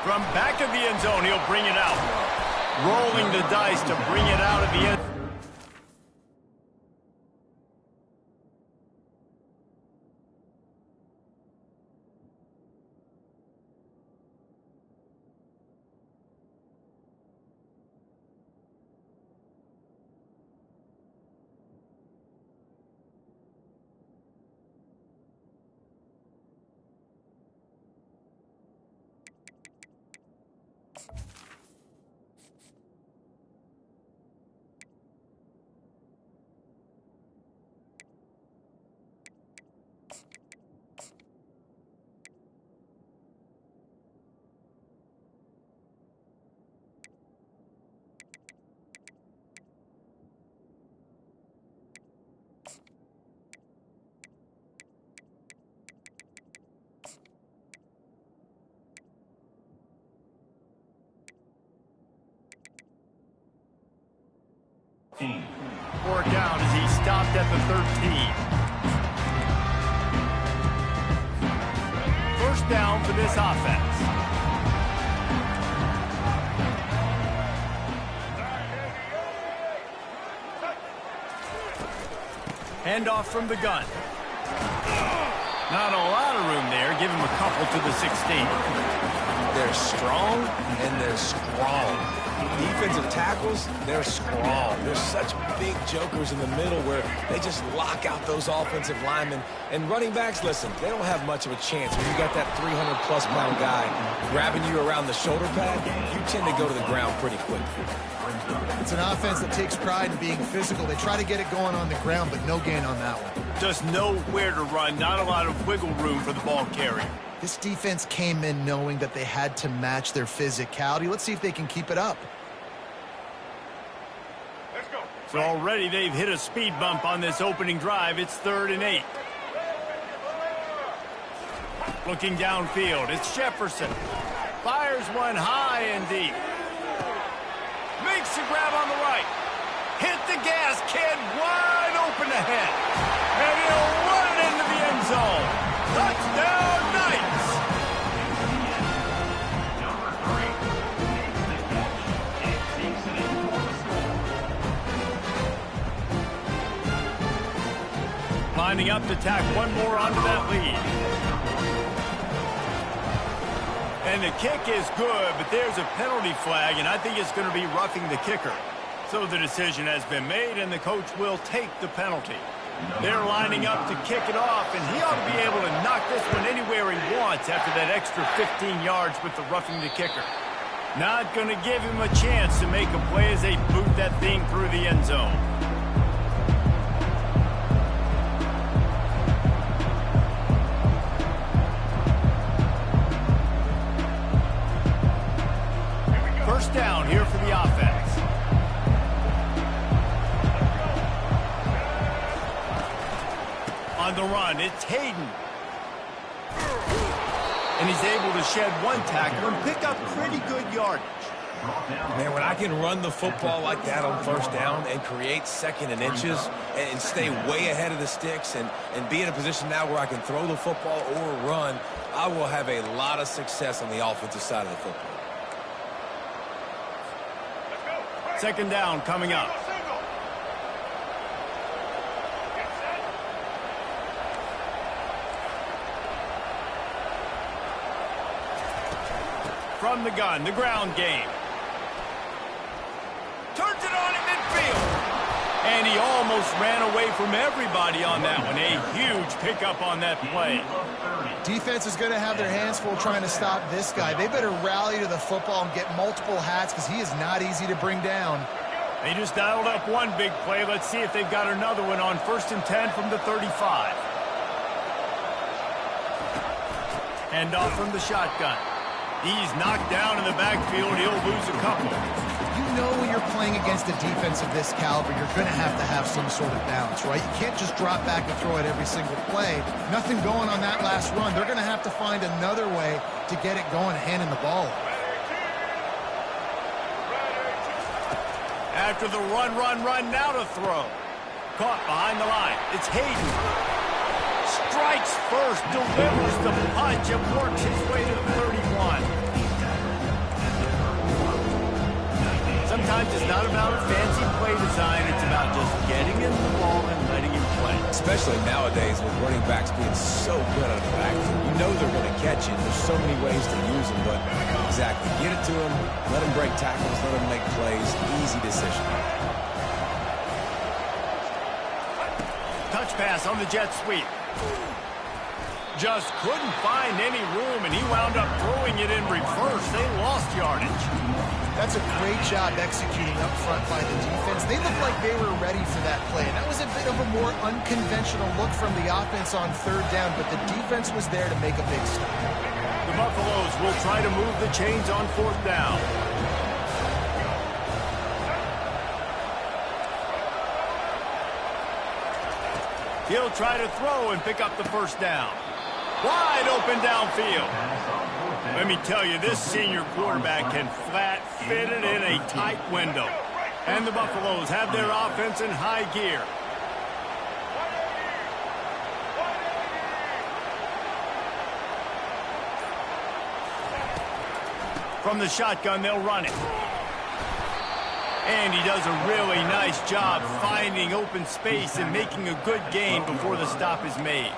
From back of the end zone, he'll bring it out. Rolling the dice to bring it out of the end. Fourth down as he stopped at the 13. First down for this offense. Handoff from the gun. Not a lot of room there. Give him a couple to the 16. They're strong and they're strong. Defensive tackles, they're strong. They're such big jokers in the middle where they just lock out those offensive linemen. And running backs, listen, they don't have much of a chance. When you got that 300-plus pound guy grabbing you around the shoulder pad, you tend to go to the ground pretty quickly. It's an offense that takes pride in being physical. They try to get it going on the ground, but no gain on that one. Just nowhere to run, not a lot of wiggle room for the ball carrier. This defense came in knowing that they had to match their physicality. Let's see if they can keep it up. So already they've hit a speed bump on this opening drive. It's 3rd and 8. Looking downfield, it's Jefferson. Fires one high and deep. Makes the grab on the right. Hit the gas, kid, wide open ahead. And he'll run it into the end zone. Touchdown, Knights! Lining up to tack one more onto that lead. And the kick is good, but there's a penalty flag, and I think it's going to be roughing the kicker. So the decision has been made, and the coach will take the penalty. They're lining up to kick it off, and he ought to be able to knock this one anywhere he wants after that extra 15 yards with the roughing the kicker. Not going to give him a chance to make a play as they boot that thing through the end zone. First down here for the offense. On the run, it's Hayden. And he's able to shed one tackle and pick up pretty good yardage. Man, when I can run the football like that on first down and create 2nd and inches and stay way ahead of the sticks and be in a position now where I can throw the football or run, I will have a lot of success on the offensive side of the football. Second down coming up. From the gun, the ground game. Turns it on in midfield. And he almost ran away from everybody on that one. A huge pickup on that play. Defense is going to have their hands full trying to stop this guy. They better rally to the football and get multiple hats because he is not easy to bring down. They just dialed up one big play. Let's see if they've got another one on 1st and 10 from the 35. Handoff from the shotgun. He's knocked down in the backfield. He'll lose a couple. You know when you're playing against a defense of this caliber, you're going to have some sort of balance, right? You can't just drop back and throw it every single play. Nothing going on that last run. They're going to have to find another way to get it going, handing the ball off. After the run, now to throw. Caught behind the line. It's Hayden. Strikes first, delivers the punch, and works his way to the 31. sometimes it's not about fancy play design. It's about just getting in the ball and letting him play. Especially nowadays with running backs being so good at the backfield. You know they're going to catch it. There's so many ways to use them, but exactly. Get it to them, let them break tackles, let them make plays. Easy decision. Touch pass on the jet sweep. Just couldn't find any room, and he wound up throwing it in reverse. They lost yardage. That's a great job executing up front by the defense. They looked like they were ready for that play, and that was a bit of a more unconventional look from the offense on third down, but the defense was there to make a big stop. The Buffaloes will try to move the chains on fourth down. He'll try to throw and pick up the first down. Wide open downfield. Let me tell you, this senior quarterback can flat fit it in a tight window. And the Buffaloes have their offense in high gear. From the shotgun, they'll run it. And he does a really nice job finding open space and making a good gain before the stop is made.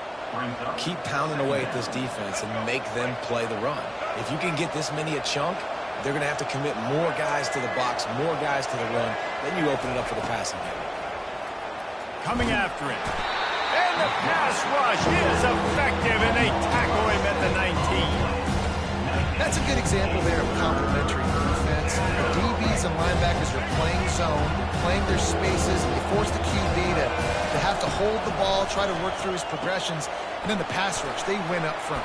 Keep pounding away at this defense and make them play the run. If you can get this many a chunk, they're going to have to commit more guys to the box, more guys to the run. Then you open it up for the passing game. Coming after it. And the pass rush is effective, and they tackle him at the 19. That's a good example there of complementary defense. The DBs and linebackers are playing zone, playing their spaces, and they force the QB to have to hold the ball, try to work through his progressions, and then the pass rush, they win up front.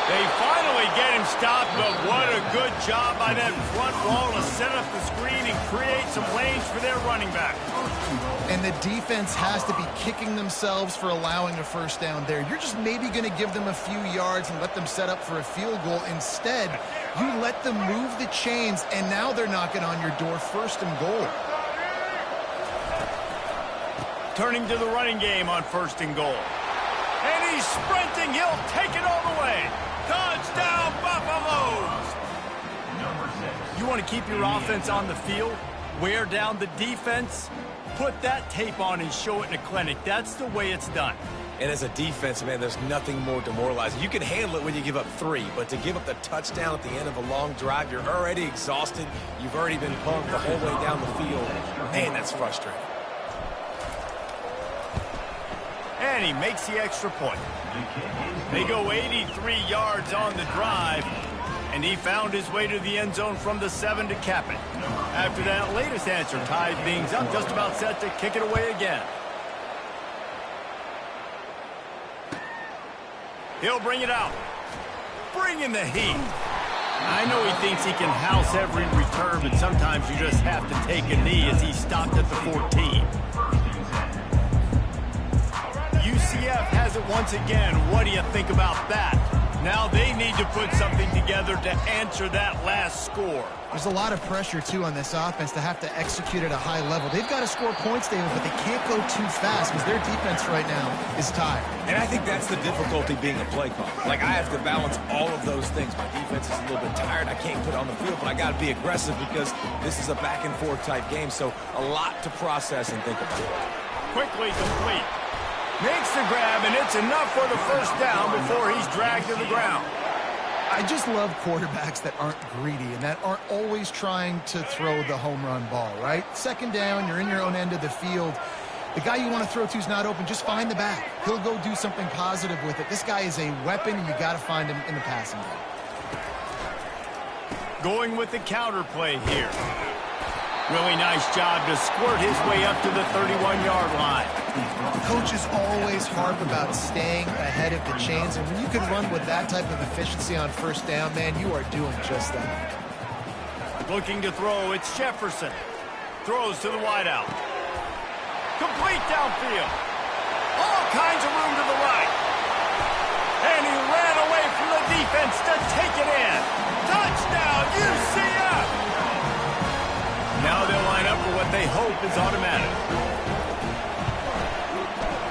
They finally get him stopped, but what a good job by that front wall to set up the screen and create some lanes for their running back. And the defense has to be kicking themselves for allowing a first down there. You're just maybe going to give them a few yards and let them set up for a field goal. Instead, you let them move the chains, and now they're knocking on your door, first and goal. Turning to the running game on first and goal. And he's sprinting. He'll take it all the way. Touchdown, Buffaloes! You want to keep your offense on the field? Wear down the defense? Put that tape on and show it in a clinic. That's the way it's done. And as a defense, man, there's nothing more demoralizing. You can handle it when you give up 3, but to give up the touchdown at the end of a long drive, you're already exhausted. You've already been pumped the whole way down the field. Man, that's frustrating. And he makes the extra point. They go 83 yards on the drive, and he found his way to the end zone from the 7 to cap it. After that latest answer tied things up, just about set to kick it away again. He'll bring it out. Bringing the heat. I know he thinks he can house every return, but sometimes you just have to take a knee as he stopped at the 14. Ucf has it once again. What do you think about that? Now they need to put something together to answer that last score. There's a lot of pressure, too, on this offense to have to execute at a high level. They've got to score points, David, but they can't go too fast because their defense right now is tired. And I think that's the difficulty being a play caller. Like, I have to balance all of those things. My defense is a little bit tired. I can't put it on the field, but I got to be aggressive because this is a back-and-forth type game, so a lot to process and think about. Quickly complete. Makes the grab, and it's enough for the first down before he's dragged to the ground. I just love quarterbacks that aren't greedy and that aren't always trying to throw the home run ball, right? Second down, you're in your own end of the field. The guy you want to throw to is not open. Just find the back. He'll go do something positive with it. This guy is a weapon, and you got to find him in the passing game. Going with the counter play here. Really nice job to squirt his way up to the 31-yard line. Coaches always harp about staying ahead of the chains, and when you can run with that type of efficiency on first down, man, you are doing just that. Looking to throw, it's Jefferson. Throws to the wideout. Complete downfield. All kinds of room to the right. And he ran away from the defense to take it in. Touchdown, UCF! Now they'll line up for what they hope is automatic.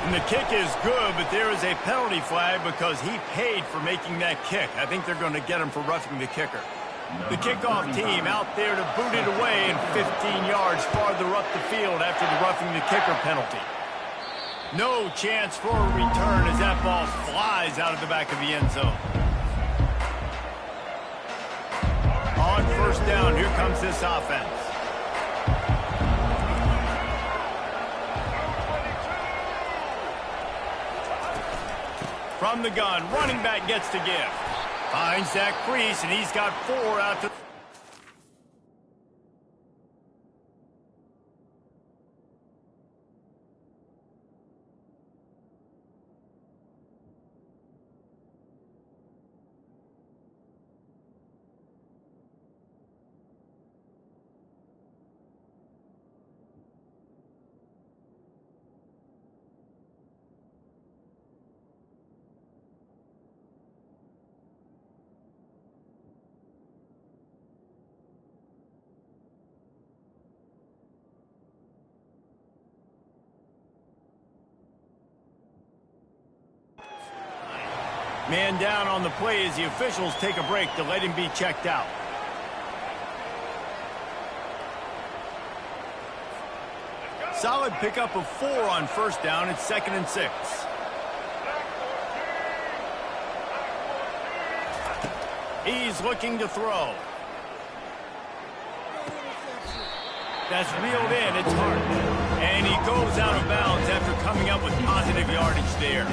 And the kick is good, but there is a penalty flag because he paid for making that kick. I think they're going to get him for roughing the kicker. The kickoff team out there to boot it away and 15 yards farther up the field after the roughing the kicker penalty. No chance for a return as that ball flies out of the back of the end zone. On first down, here comes this offense. From the gun, running back gets to give. Finds that crease, and he's got 4 out to... Man down on the play as the officials take a break to let him be checked out. Solid pickup of 4 on first down. It's 2nd and 6. He's looking to throw. That's reeled in. It's hard. And he goes out of bounds after coming up with positive yardage there.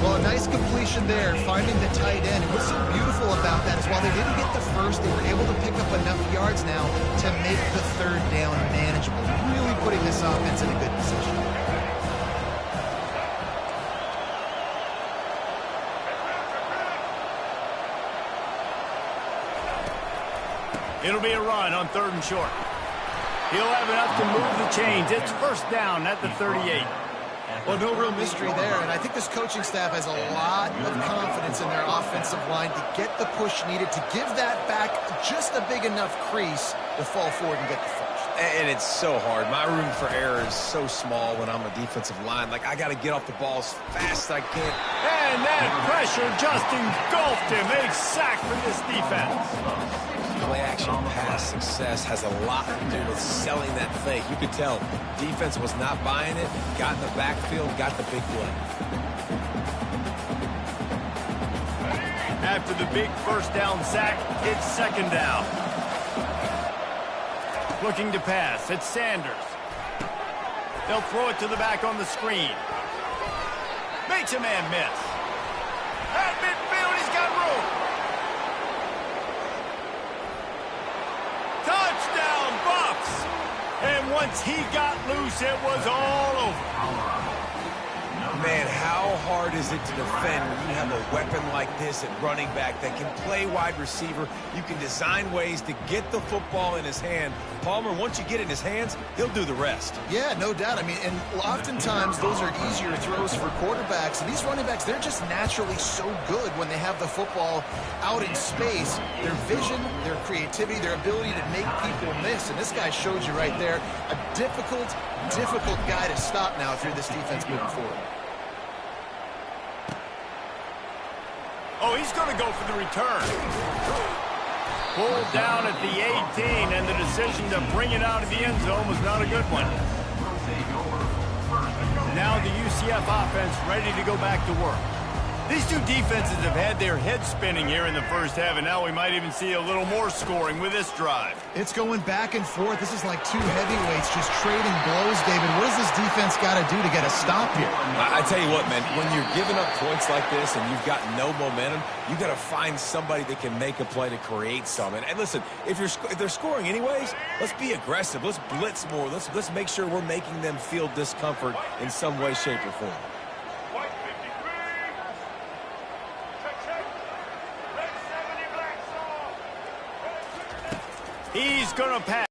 Well, a nice completion there, finding the tight end. And what's so beautiful about that is while they didn't get the first, they were able to pick up enough yards now to make the 3rd down manageable. Really putting this offense in a good position. It'll be a run on 3rd and short. He'll have enough to move the chains. It's first down at the 38. Well, no real mystery there, and I think this coaching staff has a lot of confidence in their offensive line to get the push needed to give that back just a big enough crease to fall forward and get the first. And it's so hard. My room for error is so small when I'm a defensive line. Like, I got to get off the ball as fast as I can. And that pressure just engulfed him. A sack for this defense. Play-action pass success has a lot to do with selling that fake. You could tell defense was not buying it, got in the backfield, got the big play. After the big first down sack, it's 2nd down. Looking to pass, it's Sanders. They'll throw it to the back on the screen. Makes a man miss. At midfield, he's got room. Touchdown, Buffs! And once he got loose, it was all over. Man, how hard is it to defend when you have a weapon like this at running back that can play wide receiver? You can design ways to get the football in his hand. Palmer, once you get it in his hands, he'll do the rest. Yeah, no doubt. I mean, and oftentimes those are easier throws for quarterbacks. And these running backs, they're just naturally so good when they have the football out in space. Their vision, their creativity, their ability to make people miss. And this guy showed you right there, a difficult guy to stop now if you're this defense moving forward. Oh, he's going to go for the return. Pulled down at the 18, and the decision to bring it out of the end zone was not a good one. Now the UCF offense ready to go back to work. These two defenses have had their heads spinning here in the first half, and now we might even see a little more scoring with this drive. It's going back and forth. This is like two heavyweights just trading blows, David. What does this defense got to do to get a stop here? I tell you what, man, when you're giving up points like this and you've got no momentum, you got to find somebody that can make a play to create some. And listen, if they're scoring anyways, let's be aggressive. Let's blitz more. Let's make sure we're making them feel discomfort in some way, shape, or form. He's going to pass.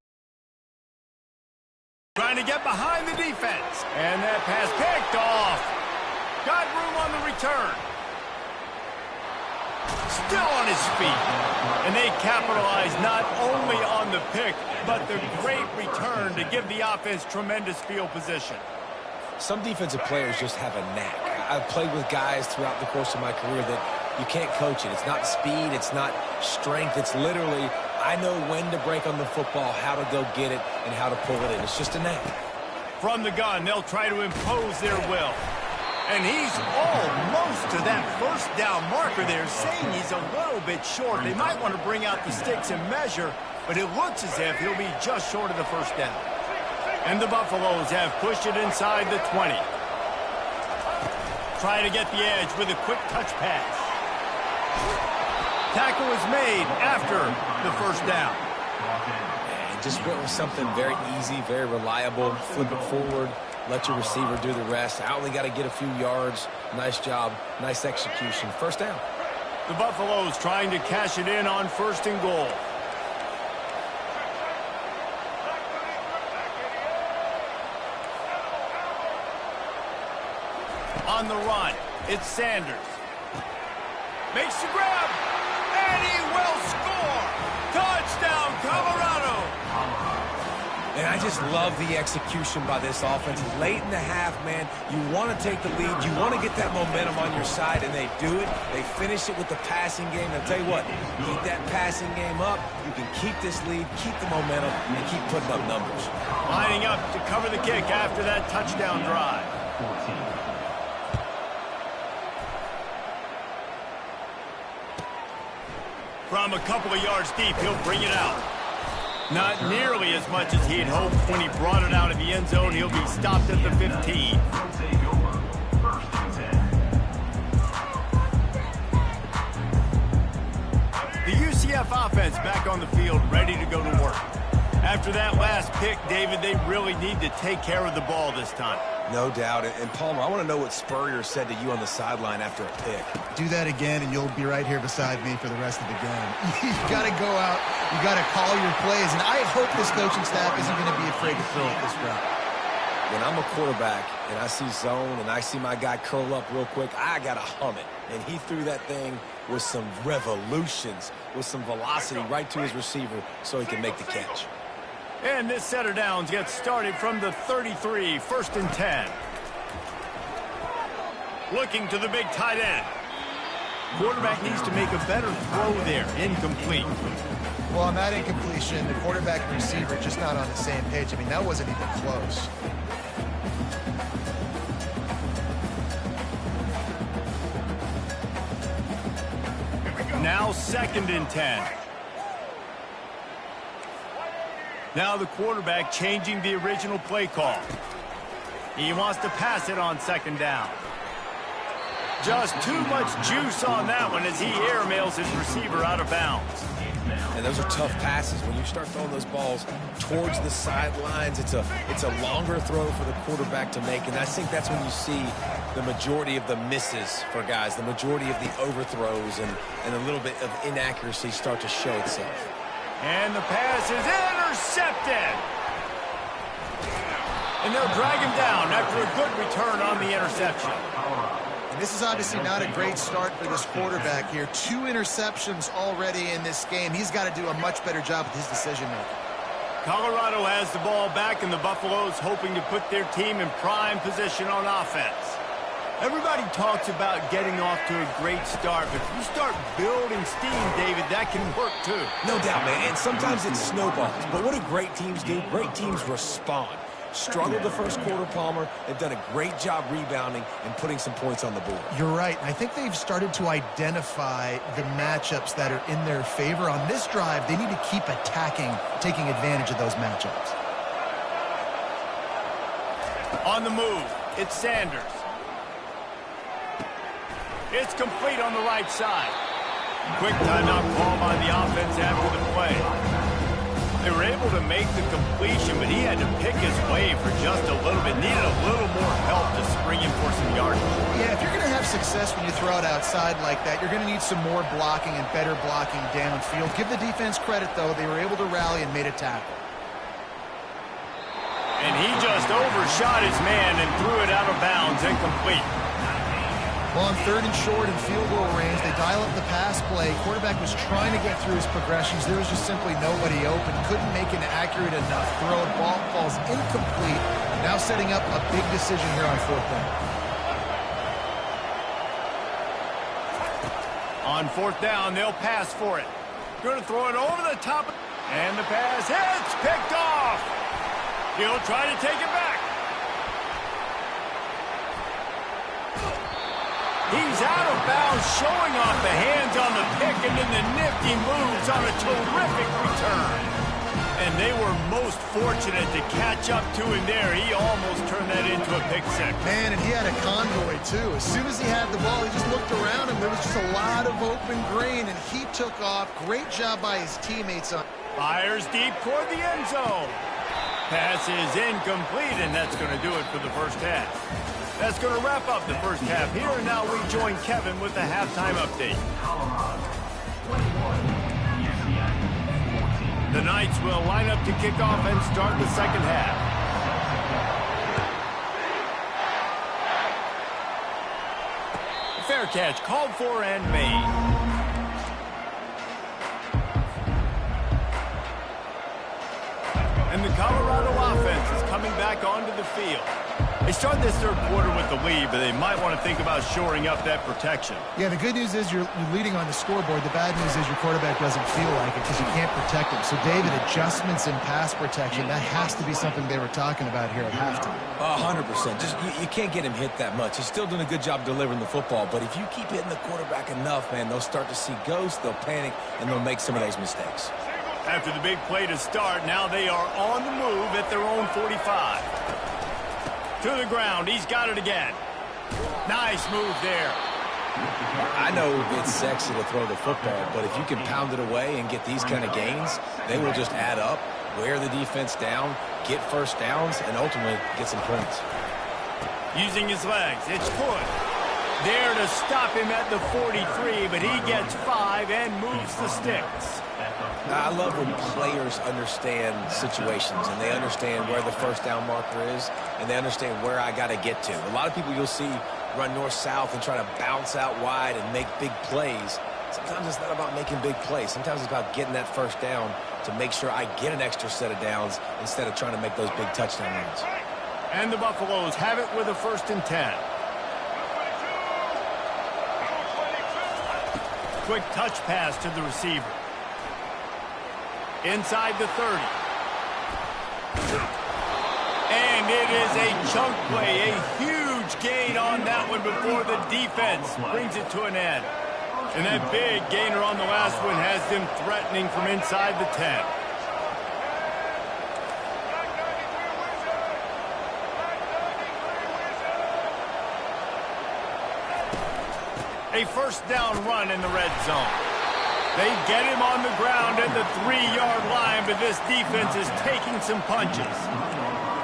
Trying to get behind the defense. And that pass picked off. Got room on the return. Still on his feet. And they capitalize not only on the pick, but the great return to give the offense tremendous field position. Some defensive players just have a knack. I've played with guys throughout the course of my career that you can't coach it. It's not speed. It's not strength. It's literally, I know when to break on the football, how to go get it, and how to pull it in. It's just a knack. From the gun, they'll try to impose their will. And he's almost to that first down marker there, saying he's a little bit short. They might want to bring out the sticks and measure, but it looks as if he'll be just short of the first down. And the Buffaloes have pushed it inside the 20. Trying to get the edge with a quick touch pass. Tackle is made after the first down. And just went with something very easy, very reliable. Flip it forward. Let your receiver do the rest. I only got to get a few yards. Nice job. Nice execution. First down. The Buffaloes trying to cash it in on 1st and goal. On the run, it's Sanders. Makes the grab, and he will score. Touchdown, Colorado. And I just love the execution by this offense. Late in the half, man, you want to take the lead. You want to get that momentum on your side, and they do it. They finish it with the passing game. I'll tell you what, keep that passing game up. You can keep this lead, keep the momentum, and keep putting up numbers. Lining up to cover the kick after that touchdown drive. From a couple of yards deep, he'll bring it out. Not nearly as much as he had hoped when he brought it out of the end zone. He'll be stopped at the 15. The UCF offense back on the field, ready to go to work. After that last pick, David, they really need to take care of the ball this time. No doubt. And Palmer, I want to know what Spurrier said to you on the sideline after a pick. Do that again, and you'll be right here beside me for the rest of the game. You got to go out. You got to call your plays. And I hope this coaching staff isn't going to be afraid to throw it this route. When I'm a quarterback and I see zone and I see my guy curl up real quick, I got to hum it. And he threw that thing with some revolutions, with some velocity right to his receiver so he can make the catch. And this set of downs gets started from the 33, 1st and 10. Looking to the big tight end. Quarterback needs to make a better throw there. Incomplete. Well, on that incompletion, the quarterback and receiver just not on the same page. I mean, that wasn't even close. Now 2nd and 10. Now the quarterback changing the original play call. He wants to pass it on 2nd down. Just too much juice on that one as he airmails his receiver out of bounds. And those are tough passes. When you start throwing those balls towards the sidelines, it's a longer throw for the quarterback to make. And I think that's when you see the majority of the misses for guys, the majority of the overthrows and a little bit of inaccuracy start to show itself. And the pass is intercepted. And they'll drag him down after a good return on the interception. And this is obviously not a great start for this quarterback here. 2 interceptions already in this game. He's got to do a much better job with his decision-making. Colorado has the ball back, and the Buffaloes hoping to put their team in prime position on offense. Everybody talks about getting off to a great start, but if you start building steam, David, that can work too. No doubt, man, and sometimes it snowballs. But what do great teams do? Great teams respond. Struggled the first quarter, Palmer. They've done a great job rebounding and putting some points on the board. You're right. I think they've started to identify the matchups that are in their favor. On this drive, they need to keep attacking, taking advantage of those matchups. On the move, it's Sanders. It's complete on the right side. Quick timeout call by the offense after the play. They were able to make the completion, but he had to pick his way for just a little bit. Needed a little more help to spring him for some yardage. Yeah, if you're going to have success when you throw it outside like that, you're going to need some more blocking and better blocking downfield. Give the defense credit, though. They were able to rally and made a tackle. And he just overshot his man and threw it out of bounds, incomplete. Well, on 3rd and short and field goal range, they dial up the pass play. Quarterback was trying to get through his progressions. There was just simply nobody open. Couldn't make an accurate enough throw. Ball falls incomplete. Now setting up a big decision here on 4th down. On 4th down, they'll pass for it. Going to throw it over the top. And the pass hits. Picked off. He'll try to take it back. He's out of bounds, showing off the hands on the pick, and then the nifty moves on a terrific return. And they were most fortunate to catch up to him there. He almost turned that into a pick six. Man, and he had a convoy, too. As soon as he had the ball, he just looked around him. There was just a lot of open green, and he took off. Great job by his teammates. Fires deep toward the end zone. Pass is incomplete, and that's going to do it for the first half. That's going to wrap up the first half here, and now we join Kevin with the halftime update. The Knights will line up to kick off and start the second half. Fair catch called for and made. And the Colorado offense is coming back onto the field. They start this third quarter with the lead, but they might want to think about shoring up that protection. Yeah, the good news is you're leading on the scoreboard. The bad news is your quarterback doesn't feel like it because you can't protect him. So, David, adjustments in pass protection, that has to be something they were talking about here at halftime. 100%. Just you can't get him hit that much. He's still doing a good job delivering the football, but if you keep hitting the quarterback enough, man, they'll start to see ghosts, they'll panic, and they'll make some of those mistakes. After the big play to start, now they are on the move at their own 45. To the ground. He's got it again. Nice move there. I know it's sexy to throw the football, but if you can pound it away and get these kind of gains, they will just add up, wear the defense down, get first downs, and ultimately get some points. Using his legs. It's Hood. There to stop him at the 43, but he gets 5 and moves the sticks. I love when players understand situations and they understand where the first down marker is and they understand where I got to get to. A lot of people you'll see run north-south and try to bounce out wide and make big plays. Sometimes it's not about making big plays. Sometimes it's about getting that first down to make sure I get an extra set of downs instead of trying to make those big touchdown runs. And the Buffaloes have it with a 1st and 10. Quick touch pass to the receiver. Inside the 30. And it is a chunk play, a huge gain on that one before the defense brings it to an end. And that big gainer on the last one has them threatening from inside the 10. A first down run in the red zone. They get him on the ground at the 3-yard line, but this defense is taking some punches.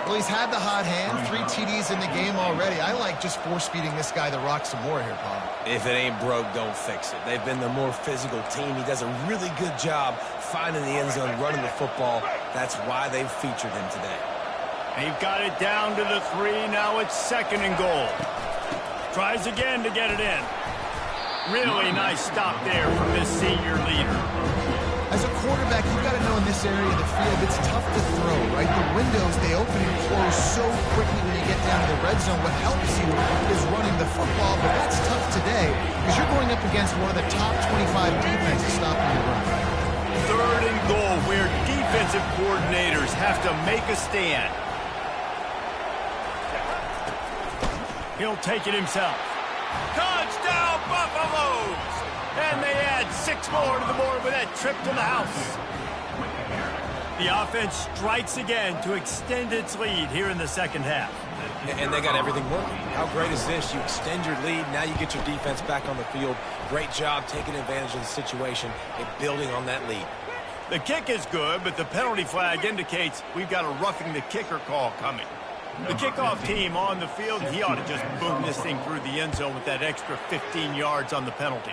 Well, he's had the hot hand, 3 TDs in the game already. I like just force-feeding this guy the rock some more here, Paul. If it ain't broke, don't fix it. They've been the more physical team. He does a really good job finding the end zone, running the football. That's why they've featured him today. They've got it down to the 3. Now it's 2nd and goal. Tries again to get it in. Really nice stop there from this senior leader. As a quarterback, you've got to know in this area of the field, it's tough to throw, right? The windows, they open and close so quickly when you get down to the red zone. What helps you is running the football, but that's tough today because you're going up against one of the top 25 defenses stopping the run. 3rd and goal where defensive coordinators have to make a stand. He'll take it himself. Touchdown, Buffaloes! And they add 6 more to the board with that trip to the house. The offense strikes again to extend its lead here in the second half. And they got everything working. How great is this? You extend your lead, now you get your defense back on the field. Great job taking advantage of the situation and building on that lead. The kick is good, but the penalty flag indicates we've got a roughing the kicker call coming. The kickoff team on the field, he ought to just boom this thing through the end zone with that extra 15 yards on the penalty.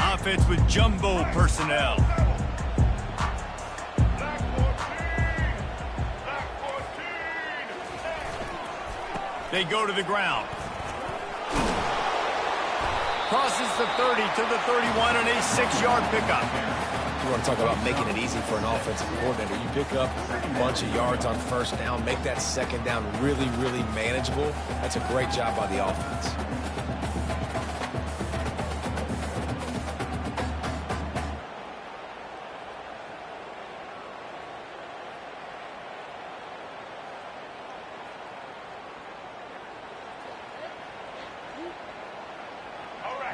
Offense with jumbo personnel. They go to the ground. Crosses the 30 to the 31 and a 6-yard pickup. You want to talk about making it easy for an offensive coordinator. You pick up a bunch of yards on first down, make that second down really, really manageable. That's a great job by the offense.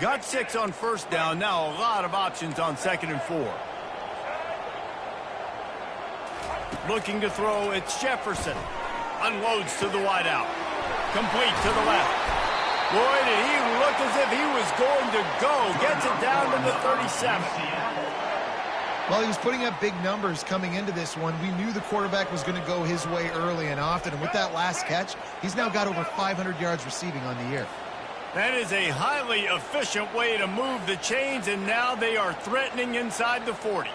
Got 6 on first down. Now a lot of options on 2nd and 4. Looking to throw, it's Jefferson. Unloads to the wideout. Complete to the left. Boy, did he look as if he was going to go. Gets it down to the 37. Well, he was putting up big numbers coming into this one. We knew the quarterback was going to go his way early and often. And with that last catch, he's now got over 500 yards receiving on the year. That is a highly efficient way to move the chains, and now they are threatening inside the 40.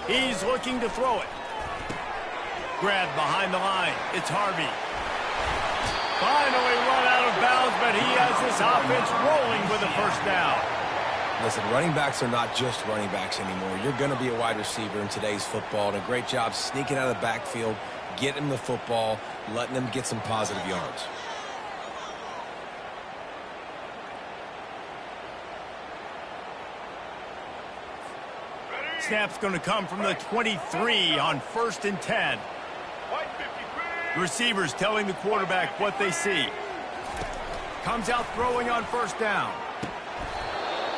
He's looking to throw it. Grabbed behind the line. It's Harvey. Finally run out of bounds, but he has this offense rolling with a first down. Listen, running backs are not just running backs anymore. You're going to be a wide receiver in today's football, and a great job sneaking out of the backfield, getting him the football, letting him get some positive yards. Snap's going to come from the 23 on 1st and 10. Receivers telling the quarterback what they see. Comes out throwing on first down.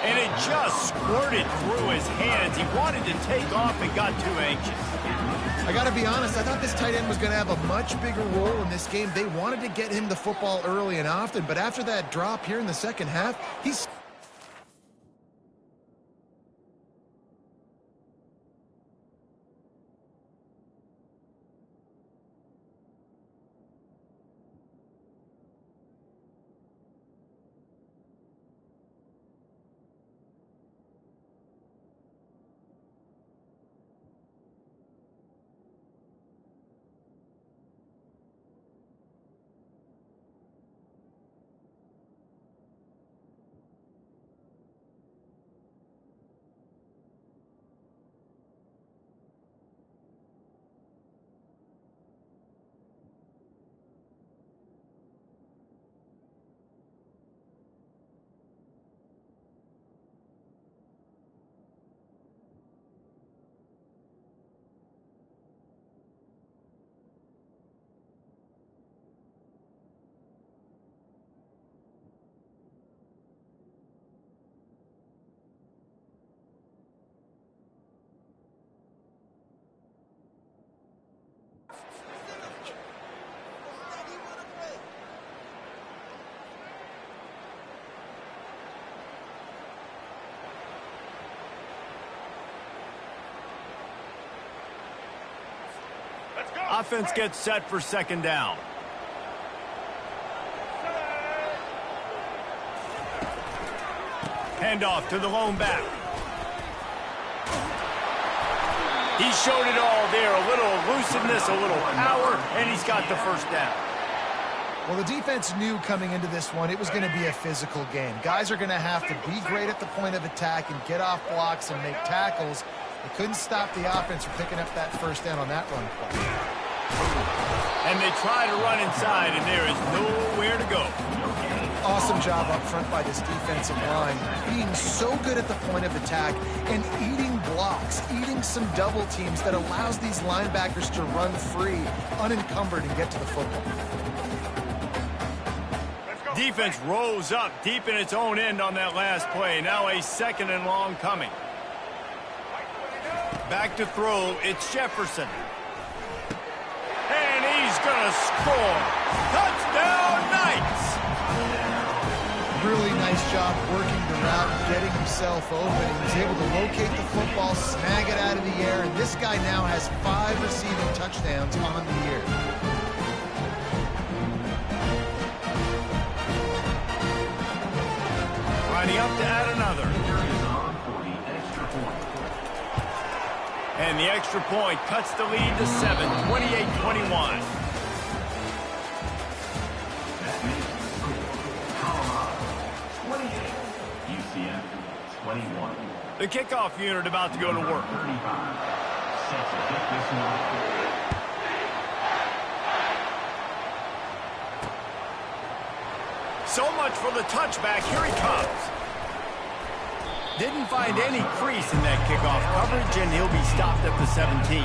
And it just squirted through his hands. He wanted to take off and got too anxious. I got to be honest, I thought this tight end was going to have a much bigger role in this game. They wanted to get him the football early and often, but after that drop here in the second half, he's... Offense gets set for second down. Handoff to the lone back. He showed it all there. A little elusiveness, a little power, and he's got the first down. Well, the defense knew coming into this one it was going to be a physical game. Guys are going to have to be great at the point of attack and get off blocks and make tackles. They couldn't stop the offense from picking up that first down on that run play. And they try to run inside, and there is nowhere to go. Awesome job up front by this defensive line, being so good at the point of attack and eating blocks, eating some double teams that allows these linebackers to run free, unencumbered, and get to the football. Defense rolls up deep in its own end on that last play. Now a second and long coming. Back to throw, it's Jefferson. And he's going to score. Touchdown, Knights! Really nice job working the route, getting himself open. He was able to locate the football, snag it out of the air, and this guy now has 5 receiving touchdowns on the year. Lining up to add another. And the extra point cuts the lead to 7, 28-21. Ucf 21. The kickoff unit about to go to work. 35. Set to kick this one. So much for the touchback. Here he comes. Didn't find any crease in that kickoff coverage, and he'll be stopped at the 17.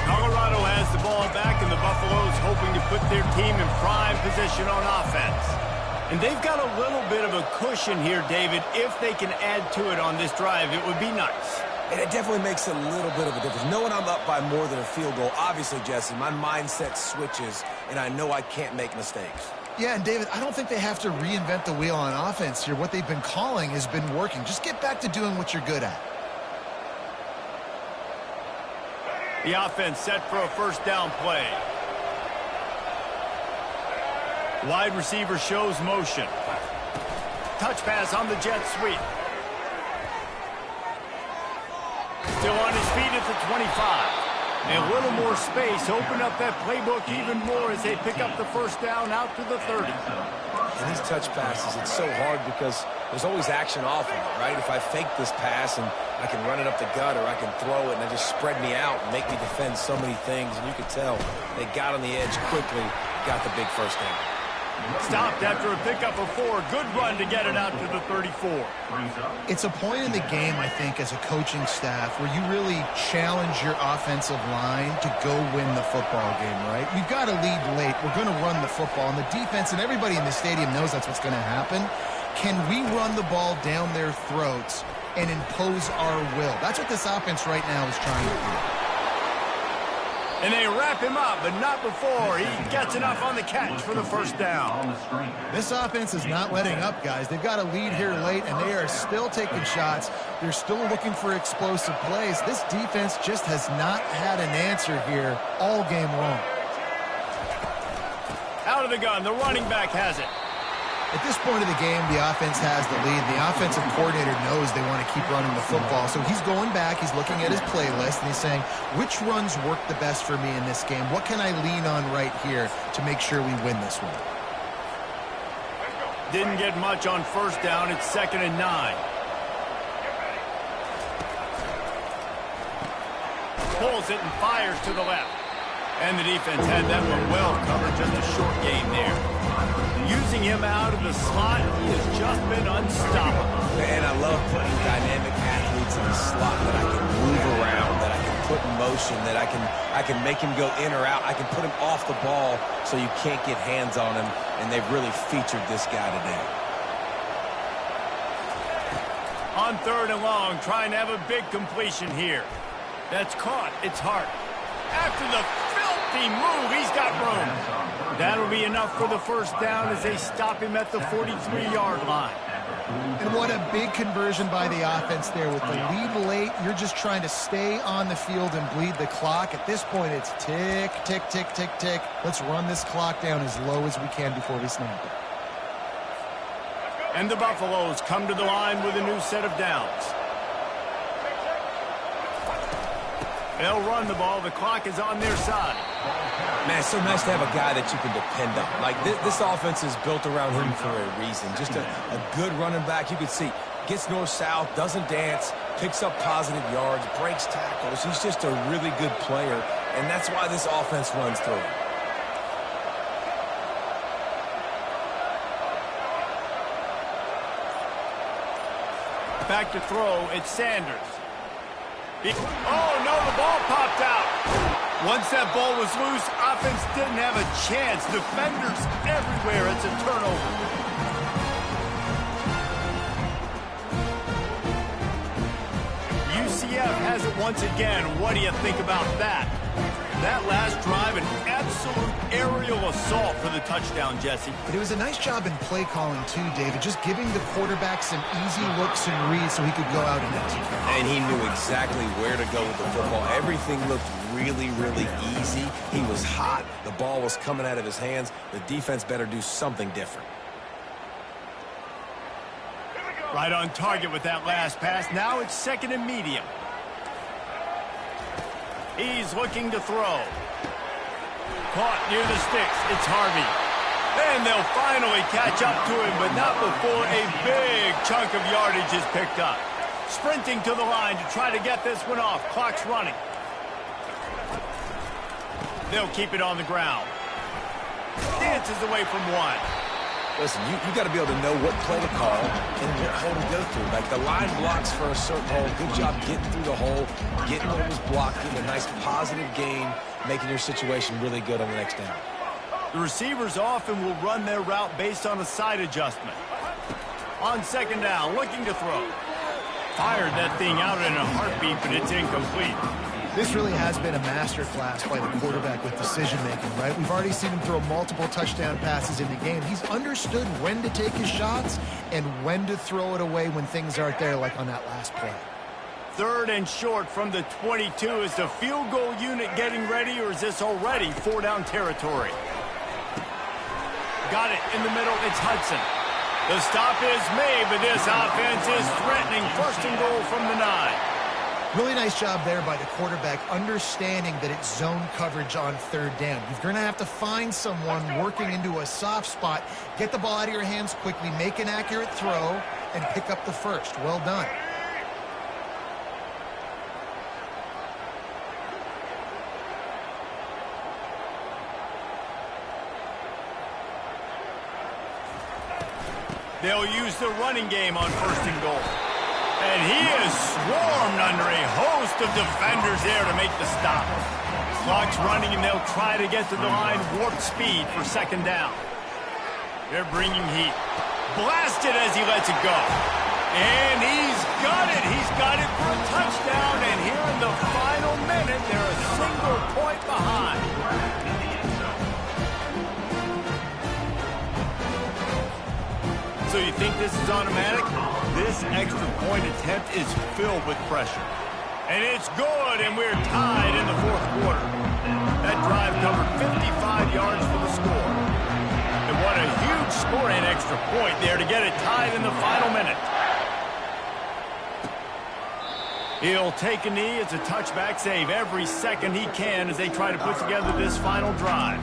Colorado has the ball back, and the Buffaloes hoping to put their team in prime position on offense. And they've got a little bit of a cushion here, David. If they can add to it on this drive, it would be nice. And it definitely makes a little bit of a difference. Knowing I'm up by more than a field goal, obviously, Jesse, my mindset switches, and I know I can't make mistakes. Yeah, and David, I don't think they have to reinvent the wheel on offense here. What they've been calling has been working. Just get back to doing what you're good at. The offense set for a first down play. Wide receiver shows motion. Touch pass on the jet sweep. Still on his feet at the 25. And a little more space. Open up that playbook even more as they pick up the first down out to the 30. And these touch passes, it's so hard because there's always action off of it, right? If I fake this pass and I can run it up the gut, or I can throw it and it just spread me out and make me defend so many things. And you could tell they got on the edge quickly, got the big first down. Stopped after a pickup of 4. Good run to get it out to the 34. It's a point in the game, I think, as a coaching staff where you really challenge your offensive line to go win the football game, right? We've got to lead late. We're going to run the football. And the defense and everybody in the stadium knows that's what's going to happen. Can we run the ball down their throats and impose our will? That's what this offense right now is trying to do. And they wrap him up, but not before he gets enough on the catch for the first down. This offense is not letting up, guys. They've got a lead here late, and they are still taking shots. They're still looking for explosive plays. This defense just has not had an answer here all game long. Out of the gun, the running back has it. At this point of the game, the offense has the lead. The offensive coordinator knows they want to keep running the football. So he's going back, he's looking at his playlist, and he's saying, which runs work the best for me in this game? What can I lean on right here to make sure we win this one? Didn't get much on first down. It's 2nd and 9. Pulls it and fires to the left. And the defense had that one well covered. Just a short game there. Using him out of the slot, he has just been unstoppable. And I love putting dynamic athletes in the slot that I can move around, that I can put in motion, that I can make him go in or out. I can put him off the ball so you can't get hands on him, and they've really featured this guy today. On 3rd and long, trying to have a big completion here. That's caught. It's Hart. After the filthy move, he's got room. That'll be enough for the first down as they stop him at the 43-yard line. And what a big conversion by the offense there. With the lead late, you're just trying to stay on the field and bleed the clock. At this point, it's tick, tick, tick, tick, tick. Let's run this clock down as low as we can before we snap it. And the Buffaloes come to the line with a new set of downs. They'll run the ball. The clock is on their side. Man, it's so nice to have a guy that you can depend on. Like, this offense is built around him for a reason. Just a good running back. You can see, gets north-south, doesn't dance, picks up positive yards, breaks tackles. He's just a really good player, and that's why this offense runs through him. Back to throw, it's Sanders. Oh, no, the ball popped out. Once that ball was loose, offense didn't have a chance. Defenders everywhere. It's a turnover. UCF has it once again. What do you think about that? That last drive, an absolute aerial assault for the touchdown, Jesse. But it was a nice job in play calling too, David, just giving the quarterback some easy looks and reads so he could go out and execute. And he knew exactly where to go with the football. Everything looked really, really easy. He was hot. The ball was coming out of his hands. The defense better do something different. Right on target with that last pass. Now it's second and medium. He's looking to throw. Caught near the sticks. It's Harvey. And they'll finally catch up to him, but not before a big chunk of yardage is picked up. Sprinting to the line to try to get this one off. Clock's running. They'll keep it on the ground. Dances away from one. Listen, you got to be able to know what play to call and what hole to go through. Like the line blocks for a certain hole. Good job getting through the hole, getting what was blocked, getting a nice positive gain, making your situation really good on the next down. The receivers often will run their route based on a side adjustment. On second down, looking to throw. Fired that thing out in a heartbeat, but it's incomplete. This really has been a masterclass by the quarterback with decision-making, right? We've already seen him throw multiple touchdown passes in the game. He's understood when to take his shots and when to throw it away when things aren't there, like on that last play. Third and short from the 22. Is the field goal unit getting ready, or is this already four-down territory? Got it in the middle. It's Hudson. The stop is made, but this offense is threatening. First and goal from the 9. Really nice job there by the quarterback, understanding that it's zone coverage on third down. You're going to have to find someone working into a soft spot, get the ball out of your hands quickly, make an accurate throw, and pick up the first. Well done. They'll use the running game on first and goal. And he is swarmed under a host of defenders there to make the stop. Clock's running, and they'll try to get to the line warp speed for second down. They're bringing heat. Blasted as he lets it go. And he's got it. He's got it for a touchdown. And here in the final minute, they're a single point behind. So you think this is automatic? This extra point attempt is filled with pressure. And it's good, and we're tied in the fourth quarter. That drive covered 55 yards for the score. And what a huge scoring extra point there to get it tied in the final minute. He'll take a knee. It's a touchback save every second he can as they try to put together this final drive.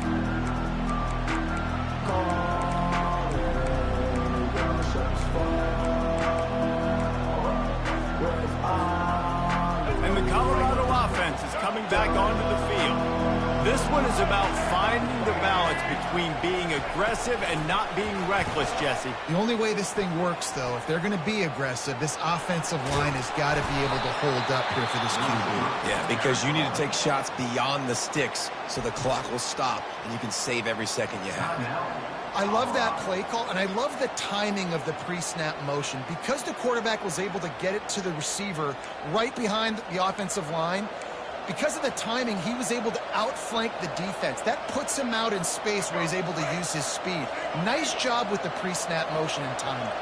And the Colorado offense is coming back onto the field. This one is about finding the balance between being aggressive and not being reckless, Jesse. The only way this thing works, though, if they're going to be aggressive, this offensive line has got to be able to hold up here for this QB. Yeah, because you need to take shots beyond the sticks so the clock will stop and you can save every second you have. I love that play call, and I love the timing of the pre-snap motion. Because the quarterback was able to get it to the receiver right behind the offensive line, because of the timing, he was able to outflank the defense. That puts him out in space where he's able to use his speed. Nice job with the pre-snap motion and timing.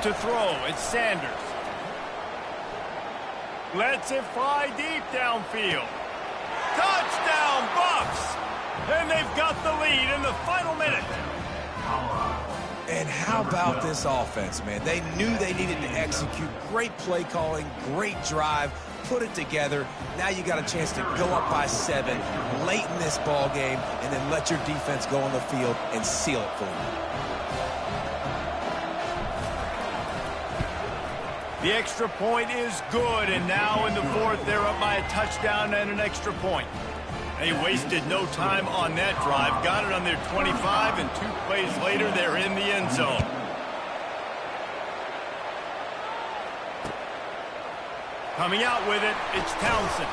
To throw, it's Sanders. Lets it fly deep downfield. Touchdown, Bucks! And they've got the lead in the final minute. And how about this offense, man? They knew they needed to execute. Great play calling, great drive, put it together. Now you got a chance to go up by 7 late in this ball game and then let your defense go on the field and seal it for you. The extra point is good, and now in the fourth, they're up by a touchdown and an extra point. They wasted no time on that drive, got it on their 25, and 2 plays later, they're in the end zone. Coming out with it, it's Townsend.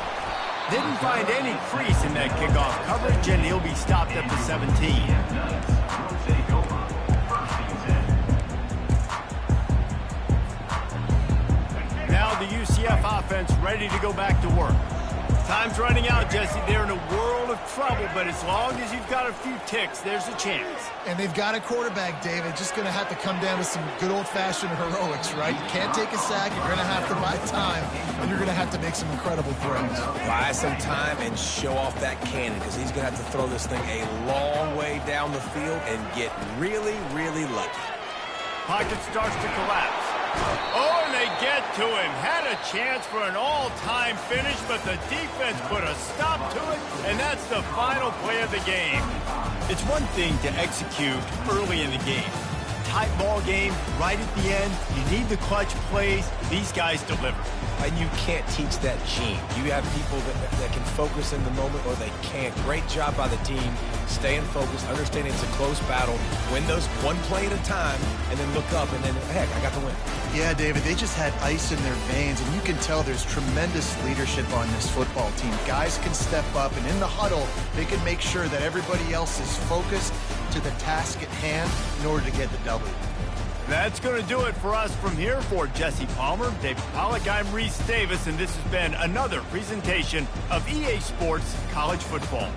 Didn't find any crease in that kickoff coverage, and he'll be stopped at the 17. UCF offense ready to go back to work. Time's running out, Jesse. They're in a world of trouble, but as long as you've got a few ticks, there's a chance. And they've got a quarterback, David. Just going to have to come down to some good old-fashioned heroics, right? You can't take a sack. You're going to have to buy time, and you're going to have to make some incredible throws. Buy some time and show off that cannon, because he's going to have to throw this thing a long way down the field and get really, really lucky. Pocket starts to collapse. Oh, and they get to him. Had a chance for an all-time finish, but the defense put a stop to it, and that's the final play of the game. It's one thing to execute early in the game. Tight ball game, right at the end, you need the clutch plays. These guys deliver. And you can't teach that gene. You have people that can focus in the moment or they can't. Great job by the team, staying focused, understanding it's a close battle, win those one play at a time, and then look up, and then, heck, I got the win. Yeah, David, they just had ice in their veins, and you can tell there's tremendous leadership on this football team. Guys can step up, and in the huddle, they can make sure that everybody else is focused to the task at hand in order to get the W. That's going to do it for us from here. For Jesse Palmer, David Pollack, I'm Reese Davis, and this has been another presentation of EA Sports College Football.